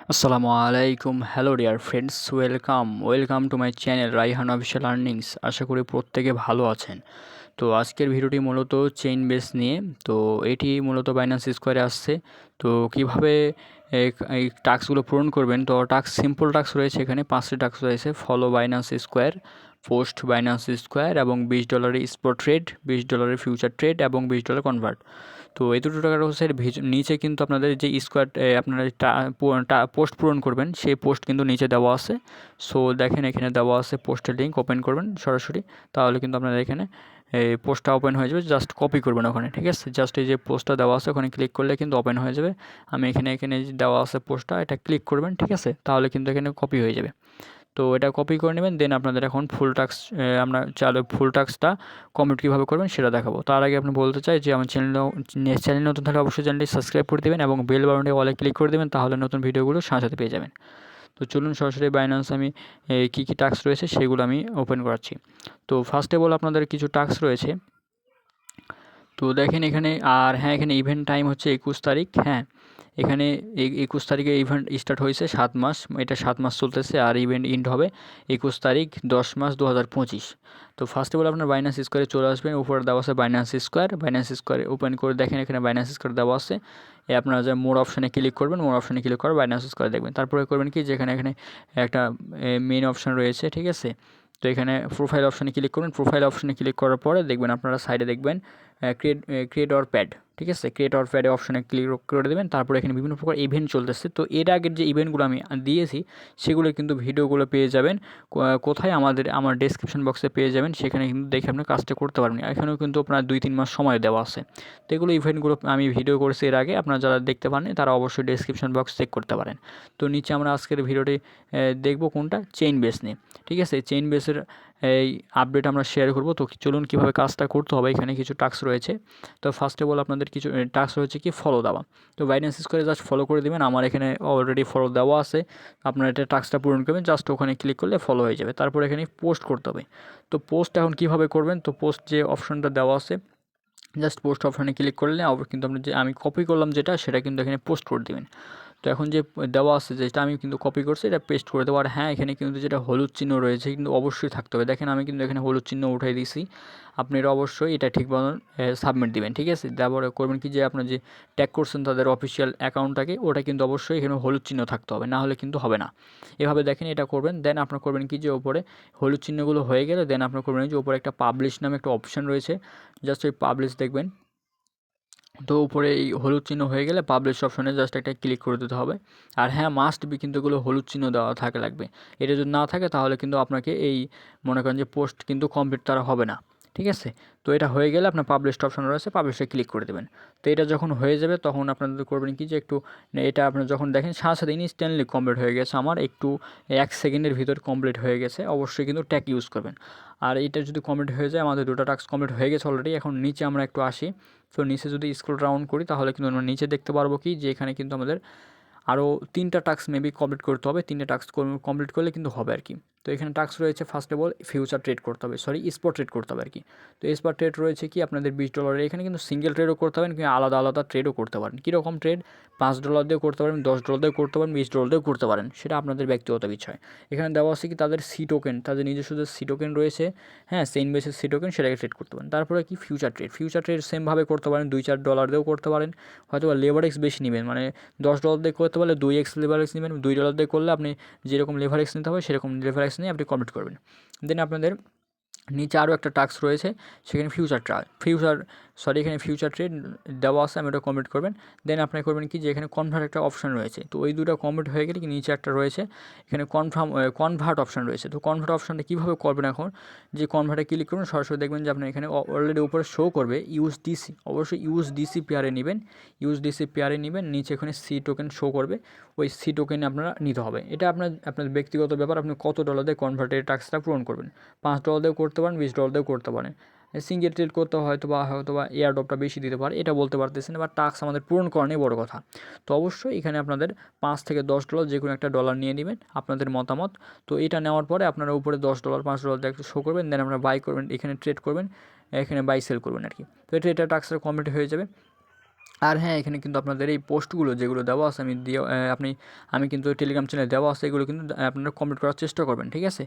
আসসালামু আলাইকুম, hello dear friends, welcome to my channel Raihan official earnings. আশা করি প্রত্যেকে ভালো আছেন। তো আজকের ভিডিওটি মূলত চেইন বেস নিয়ে। তো এটি মূলত বাইন্যান্স স্কোয়ারে আসছে। তো কিভাবে এই টাস্কগুলো পূরণ করবেন, তো টাস্ক সিম্পল টাস্ক রয়েছে, এখানে 5টি টাস্ক রয়েছে: follow Binance square, post Binance square এবং $20 স্পট ট্রেড, $20 ফিউচার ট্রেড এবং $20 কনভার্ট। তো এই দুটো টাকার হচ্ছে নিচে কিন্তু আপনাদের যে স্কোয়ার আপনারা পোস্ট পূরণ করবেন, সেই পোস্ট কিন্তু নিচে দেওয়া আছে। সো দেখেন এখানে দেওয়া আছে পোস্টের লিঙ্ক, ওপেন করবেন সরাসরি, তাহলে কিন্তু আপনাদের এখানে এই পোস্টটা ওপেন হয়ে যাবে। জাস্ট কপি করবেন ওখানে, ঠিক আছে? জাস্ট এই যে পোস্টটা দেওয়া আছে ওখানে ক্লিক করলে কিন্তু ওপেন হয়ে যাবে। আমি এখানে যে দেওয়া আছে পোস্টটা, এটা ক্লিক করবেন, ঠিক আছে? তাহলে কিন্তু এখানে কপি হয়ে যাবে। তো এটা কপি করে নেবেন। দেন আপনাদের এখন আমরা ফুল টাস্কটা কমপ্লিট কীভাবে করবেন সেটা দেখাবো। তার আগে আপনি বলতে চাই যে আমার চ্যানেল নতুন থাকলে অবশ্যই চ্যানেলটি সাবস্ক্রাইব করে দেবেন এবং বেল বাটনটি অলে ক্লিক করে দেবেন, তাহলে নতুন ভিডিওগুলো সাথে সাথে পেয়ে যাবেন। তো চলুন সরাসরি বাইন্যান্স আমি কী কী টাস্ক রয়েছে সেগুলো আমি ওপেন করাচ্ছি। তো ফার্স্টে বল আপনাদের কিছু টাস্ক রয়েছে। তো দেখেন এখানে, আর হ্যাঁ, এখানে ইভেন্ট টাইম হচ্ছে 21 তারিখ। হ্যাঁ, এখানে 21 তারিখে ইভেন্ট স্টার্ট হয়েছে, 7 মাস, এটা 7 মাস চলতেছে, আর ইভেন্ট এন্ড হবে 21 তারিখ 10 মাস 2025। তো ফার্স্ট অফ অল আপনার বাইন্যান্স স্কোয়ারে চলে আসবেন, উপরে দেওয়া আছে বাইন্যান্স স্কোয়ারে ওপেন করে দেখেন এখানে বাইন্যান্স স্কোয়ার দেওয়া আছে। আপনারা যে মোর অপশানে ক্লিক করবেন, মোর অপশানে ক্লিক করে বাইন্যান্স স্কোয়ার দেখবেন। তারপরে করবেন কি, যেখানে এখানে একটা মেইন অপশান রয়েছে, ঠিক আছে? তো এখানে প্রোফাইল অপশানে ক্লিক করবেন। প্রোফাইল অপশানে ক্লিক করার পরে দেখবেন আপনারা সাইডে দেখবেন ক্রিয়েট অর প্যাড, ঠিক আছে? ক্রিয়েট অর প্যাডে অপশানে ক্লিক করে দেবেন। তারপরে এখানে বিভিন্ন প্রকার ইভেন্ট চলতেছে। তো এর আগের যে ইভেন্টগুলো আমি দিয়েছি সেগুলো কিন্তু ভিডিওগুলো পেয়ে যাবেন কোথায়, আমার ডেসক্রিপশন বক্সে পেয়ে যাবেন। সেখানে কিন্তু দেখে আপনি কাজটা করতে পারবেন। এখানেও কিন্তু আপনার 2-3 মাস সময় দেওয়া আছে। তো এগুলো ইভেন্টগুলো আমি ভিডিও করেছি এর আগে, আপনারা যারা দেখতে পারেন তারা অবশ্যই ডেসক্রিপশন বক্স চেক করতে পারেন। তো নিচে আমরা আজকের ভিডিওটি দেখব কোনটা, চেইন বেস নিয়ে, ঠিক আছে? চেইন বেসের এই আপডেট আমরা শেয়ার করব। তো চলুন কীভাবে কাজটা করতে হবে, এখানে কিছু টাস্ক রয়েছে। তো ফার্স্ট অফ অল আপনাদের কিছু টাস্ক রয়েছে কি, ফলো দেওয়া। তো বাইন্যান্স স্কোয়ারে জাস্ট ফলো করে দেবেন। আমার এখানে অলরেডি ফলো দেওয়া আছে। আপনারা এটা টাস্কটা পূরণ করবেন, জাস্ট ওখানে ক্লিক করলে ফলো হয়ে যাবে। তারপর এখানে পোস্ট করতে হবে। তো পোস্ট এখন কীভাবে করবেন, তো পোস্ট যে অপশনটা দেওয়া আছে, জাস্ট পোস্ট অপশানে ক্লিক করলে কিন্তু আপনি যে আমি কপি করলাম যেটা, সেটা কিন্তু এখানে পোস্ট করে দেবেন। তো এখন যে দেওয়া আছে, যেটা আমি কিন্তু কপি করছি, এটা পেস্ট করে দেবো। আর হ্যাঁ, এখানে কিন্তু যেটা হলুদ চিহ্ন রয়েছে কিন্তু অবশ্যই থাকতে হবে। দেখেন আমি কিন্তু এখানে হলুদ চিহ্ন উঠাই দিয়েছি। আপনারা অবশ্যই এটা ঠিক মতন সাবমিট দিবেন, ঠিক আছে? তারপরে করবেন কি, যে আপনার যে ট্যাগ করছেন তাদের অফিসিয়াল অ্যাকাউন্টটাকে, ওটা কিন্তু অবশ্যই এখানে হলুদ চিহ্ন থাকতে হবে, না হলে কিন্তু হবে না। এভাবে দেখেন এটা করবেন। দেন আপনার করবেন কি, যে ওপরে হলুদ চিহ্নগুলো হয়ে গেলে দেন আপনার করবেন যে ওপরে একটা পাবলিশ নামে একটা অপশান রয়েছে, জাস্ট ওই পাবলিশ দেখবেন। তো উপরে এই হলুদ চিহ্ন হয়ে গেলে পাবলিশ অপশনে জাস্ট একটা ক্লিক করে দিতে হবে। আর হ্যাঁ, মাস্ট বি কিন্তু এগুলো হলুদ চিহ্ন দেওয়া থাকে লাগবে। এটা যদি না থাকে তাহলে কিন্তু আপনাকে এই মনে করেন যে পোস্ট কিন্তু কমপ্লিট তারা হবে না, ঠিক আছে? তো এটা হয়ে গেলে আপনার পাবলিশড অপশন রয়েছে, পাবলিশে ক্লিক করে দেবেন। তো এটা যখন হয়ে যাবে তখন আপনাদের করবেন কি, যে একটু এটা আপনার যখন দেখেন সাথে সাথে ইনস্ট্যান্টলি কমপ্লিট হয়ে গেছে, আমার একটু 1 সেকেন্ডের ভিতর কমপ্লিট হয়ে গেছে, অবশ্যই কিন্তু ট্যাগ ইউজ করবেন। আর এটা যদি কমপ্লিট হয়ে যায়, আমাদের 2টা টাস্ক কমপ্লিট হয়ে গেছে অলরেডি। এখন নিচে আমরা একটু আসি। তো নিচে যদি স্ক্রল ডাউন করি তাহলে কিন্তু আমরা নিচে দেখতে পারবো কি, যে এখানে কিন্তু আমাদের আরও 3টা টাস্ক মেবি কমপ্লিট করতে হবে। 3টে টাস্ক কমপ্লিট করলে কিন্তু হবে আর কি। তো এখানে টাস্ক রয়েছে, first of all future trade করতে হবে, স্পট ট্রেড করতে হবে আর কি। তো স্পট ট্রেড রয়েছে কি আপনাদের $20। এখানে কিন্তু সিঙ্গেল ট্রেডও করতে পারেন, কিন্তু আলাদা আলাদা ট্রেডও করতে পারেন। কীরকম ট্রেড, $5 দিয়েও করতে পারেন, $10 দিয়েও করতে পারেন, $20 দিয়েও করতে পারেন, সেটা আপনাদের ব্যক্তিগত বিষয়। এখানে দেওয়া আছে কি, তাদের সি টোকেন, তাদের নিজস্ব যে সি টোকেন রয়েছে, হ্যাঁ, চেইন বেসের সি টোকেন, সেটাকে ট্রেড করতে পারেন। তারপরে কি, ফিউচার ট্রেড সেমভাবে করতে পারেন, $2-4 দিয়েও করতে পারেন। হয়তো বা লেভারেজ বেশি নেবেন, মানে $10 দিয়ে করতে পারলে 2x লেভারেজ নেবেন, $2 দিয়ে করলে আপনি যেরকম লেভারেজ নিতে হবে সেরকম লেভারেজ নিয়ে আপনি কমপ্লিট করবেন। দেন আপনাদের নিচে আরও একটা টাস্ক রয়েছে, সেখানে এখানে ফিউচার ট্রেড দেওয়া আছে, আমি ওটা কমপ্লিট করবেন। দেন আপনি করবেন কি, যে এখানে কনভার্ট একটা অপশন রয়েছে। তো ওই দুটো কমপ্লিট হয়ে গেলে কি, নিচে একটা রয়েছে এখানে কনভার্ট অপশন রয়েছে। তো কনভার্ট অপশনটা কীভাবে করবেন, এখন যে কনভার্টে ক্লিক করুন, সরাসরি দেখবেন যে আপনার এখানে অলরেডি উপরে শো করবে ইউএসডিসি, অবশ্যই ইউএসডিসি পেয়ারে নেবেন। নিচে এখানে সি টোকেন শো করবে, ওই সি টোকেন আপনারা নিতে হবে। এটা আপনার ব্যক্তিগত ব্যাপার, আপনি কত ডলার দিয়ে কনভার্টের টাস্কটা পূরণ করবেন। $5 দিয়েও করতে পারেন, $20 দিয়েও করতে পারেন। সিঙ্গেল ট্রেড করতে হয়তো বা এয়ারড্রপটা বেশি দিতে পারে, এটা বলতে পারতেছি না, বা টাস্ক আমাদের পূরণ করা নিয়ে বড় কথা। তো অবশ্যই এখানে আপনাদের $5 থেকে $10 যে কোনো একটা ডলার নিয়ে নেবেন, আপনাদের মতামত। তো এটা নেওয়ার পরে আপনারা উপরে $10 $5 দিয়ে একটা শো করবেন, দেন আপনারা বাই করবেন, এখানে ট্রেড করবেন, এখানে বাই সেল করবেন আর কি। তো এটা টাস্কটা কমপ্লিট হয়ে যাবে। আর হ্যাঁ, এখানে কিন্তু আপনাদের এই পোস্টগুলো যেগুলো দেওয়া আছে আমি কিন্তু টেলিগ্রাম চ্যানেলে দেওয়া আছে, এগুলো কিন্তু আপনারা কমপ্লিট করার চেষ্টা করবেন, ঠিক আছে?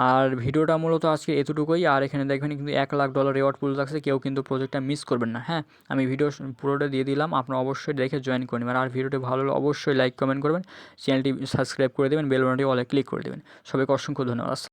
আর ভিডিওটা মূলত আজকে এতটুকুই। আর এখানে দেখবেন কিন্তু $1,00,000 রিওয়ার্ড পুল থাকছে, কেউ কিন্তু প্রজেক্টটা মিস করবেন না, হ্যাঁ? আমি ভিডিও পুরোটা দিয়ে দিলাম, আপনারা অবশ্যই দেখে জয়েন করে নেবেন। আর ভিডিওটি ভালো হলে অবশ্যই লাইক কমেন্ট করবেন, চ্যানেলটি সাবস্ক্রাইব করে দেবেন, বেল বাটনটি অলে ক্লিক করে দেবেন। সবাইকে অসংখ্য ধন্যবাদ।